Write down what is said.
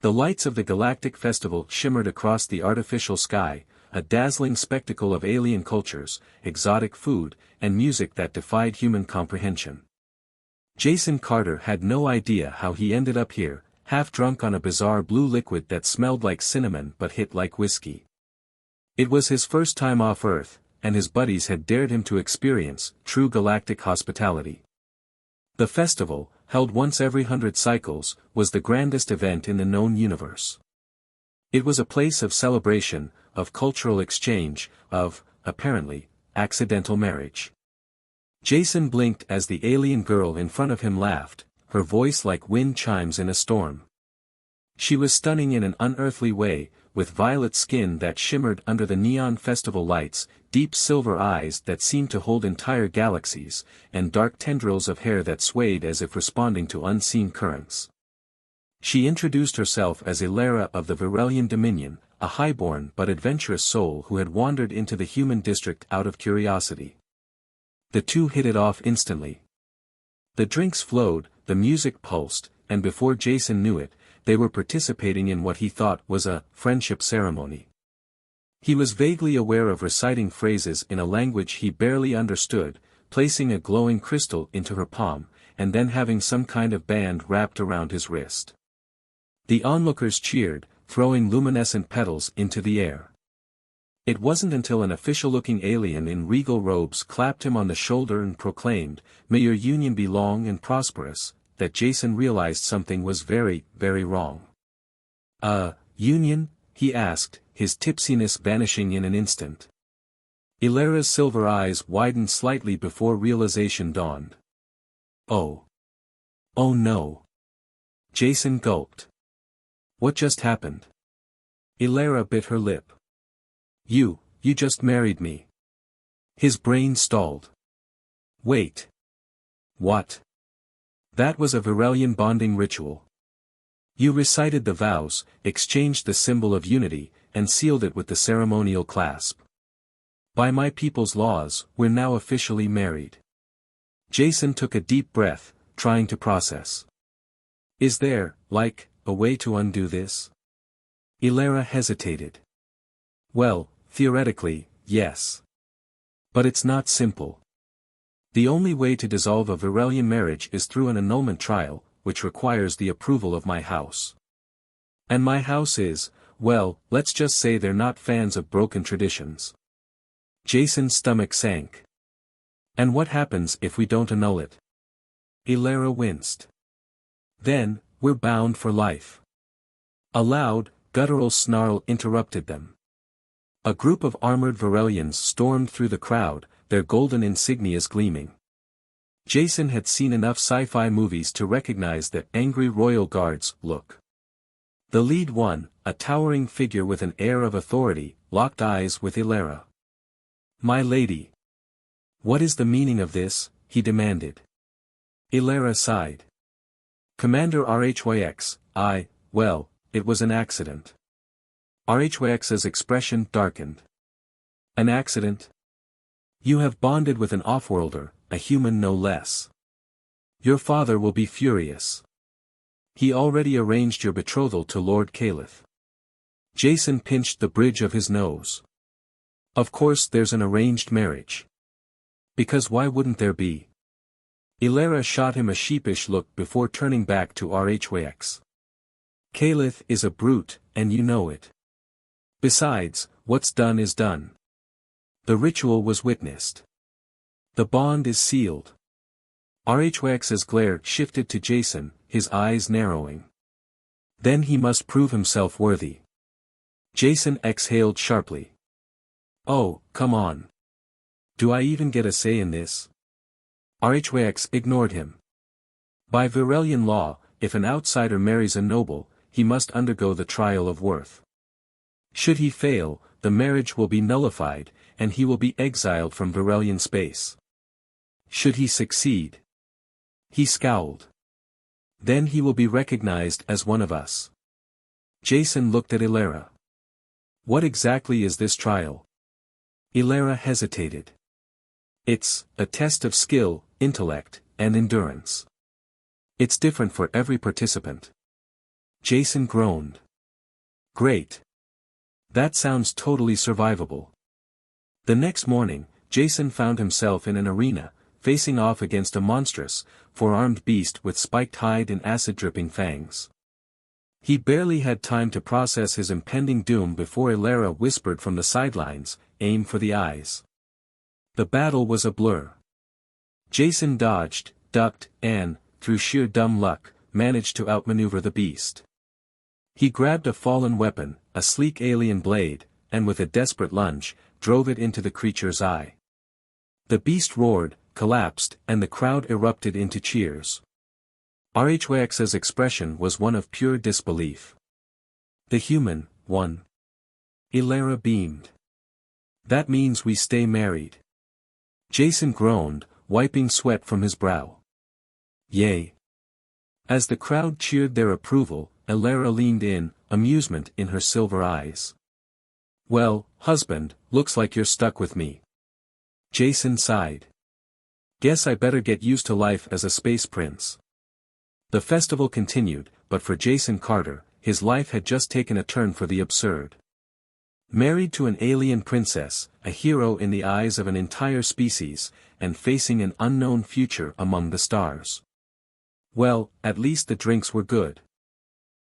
The lights of the Galactic Festival shimmered across the artificial sky, a dazzling spectacle of alien cultures, exotic food, and music that defied human comprehension. Jason Carter had no idea how he ended up here, half drunk on a bizarre blue liquid that smelled like cinnamon but hit like whiskey. It was his first time off Earth, and his buddies had dared him to experience true galactic hospitality. The festival, held once every 100 cycles, was the grandest event in the known universe. It was a place of celebration, of cultural exchange, of, apparently, accidental marriage. Jason blinked as the alien girl in front of him laughed, her voice like wind chimes in a storm. She was stunning in an unearthly way, with violet skin that shimmered under the neon festival lights, deep silver eyes that seemed to hold entire galaxies, and dark tendrils of hair that swayed as if responding to unseen currents. She introduced herself as Aelara of the Virellian Dominion, a highborn but adventurous soul who had wandered into the human district out of curiosity. The two hit it off instantly. The drinks flowed, the music pulsed, and before Jason knew it, they were participating in what he thought was a friendship ceremony. He was vaguely aware of reciting phrases in a language he barely understood, placing a glowing crystal into her palm, and then having some kind of band wrapped around his wrist. The onlookers cheered, throwing luminescent petals into the air. It wasn't until an official-looking alien in regal robes clapped him on the shoulder and proclaimed, "May your union be long and prosperous," that Jason realized something was very, very wrong. Union?" he asked, his tipsiness vanishing in an instant. Aelara's silver eyes widened slightly before realization dawned. Oh. Oh no. Jason gulped. What just happened? Aelara bit her lip. You just married me. His brain stalled. Wait. What? That was a Virellian bonding ritual. You recited the vows, exchanged the symbol of unity, and sealed it with the ceremonial clasp. By my people's laws, we're now officially married. Jason took a deep breath, trying to process. Is there, like, a way to undo this? Aelara hesitated. Well, theoretically, yes. But it's not simple. The only way to dissolve a Virellian marriage is through an annulment trial, which requires the approval of my house. And my house is, well, let's just say they're not fans of broken traditions. Jason's stomach sank. And what happens if we don't annul it? Aelara winced. Then, we're bound for life. A loud, guttural snarl interrupted them. A group of armored Virellians stormed through the crowd, their golden insignias gleaming. Jason had seen enough sci-fi movies to recognize that angry royal guards look. The lead one, a towering figure with an air of authority, locked eyes with Aelara. My lady. What is the meaning of this? He demanded. Aelara sighed. Commander RHYX, well, it was an accident. RHYX's expression darkened. An accident? You have bonded with an offworlder, a human no less. Your father will be furious. He already arranged your betrothal to Lord Caliph. Jason pinched the bridge of his nose. Of course there's an arranged marriage. Because why wouldn't there be? Aelara shot him a sheepish look before turning back to RHYX. Caliph is a brute, and you know it. Besides, what's done is done. The ritual was witnessed. The bond is sealed. RHYX's glare shifted to Jason, his eyes narrowing. Then he must prove himself worthy. Jason exhaled sharply. Oh, come on. Do I even get a say in this? RHYX ignored him. By Virellian law, if an outsider marries a noble, he must undergo the trial of worth. Should he fail, the marriage will be nullified, and he will be exiled from Virellian space. Should he succeed? He scowled. Then he will be recognized as one of us. Jason looked at Aelara. What exactly is this trial? Aelara hesitated. It's a test of skill, intellect, and endurance. It's different for every participant. Jason groaned. Great. That sounds totally survivable. The next morning, Jason found himself in an arena, facing off against a monstrous, four-armed beast with spiked hide and acid-dripping fangs. He barely had time to process his impending doom before Aelara whispered from the sidelines, "Aim for the eyes." The battle was a blur. Jason dodged, ducked, and, through sheer dumb luck, managed to outmaneuver the beast. He grabbed a fallen weapon, a sleek alien blade, and with a desperate lunge, drove it into the creature's eye. The beast roared, collapsed, and the crowd erupted into cheers. RHYX's expression was one of pure disbelief. The human won. Aelara beamed. That means we stay married. Jason groaned, wiping sweat from his brow. Yay. As the crowd cheered their approval, Aelara leaned in, amusement in her silver eyes. Well, husband, looks like you're stuck with me. Jason sighed. Guess I better get used to life as a space prince. The festival continued, but for Jason Carter, his life had just taken a turn for the absurd. Married to an alien princess, a hero in the eyes of an entire species, and facing an unknown future among the stars. Well, at least the drinks were good.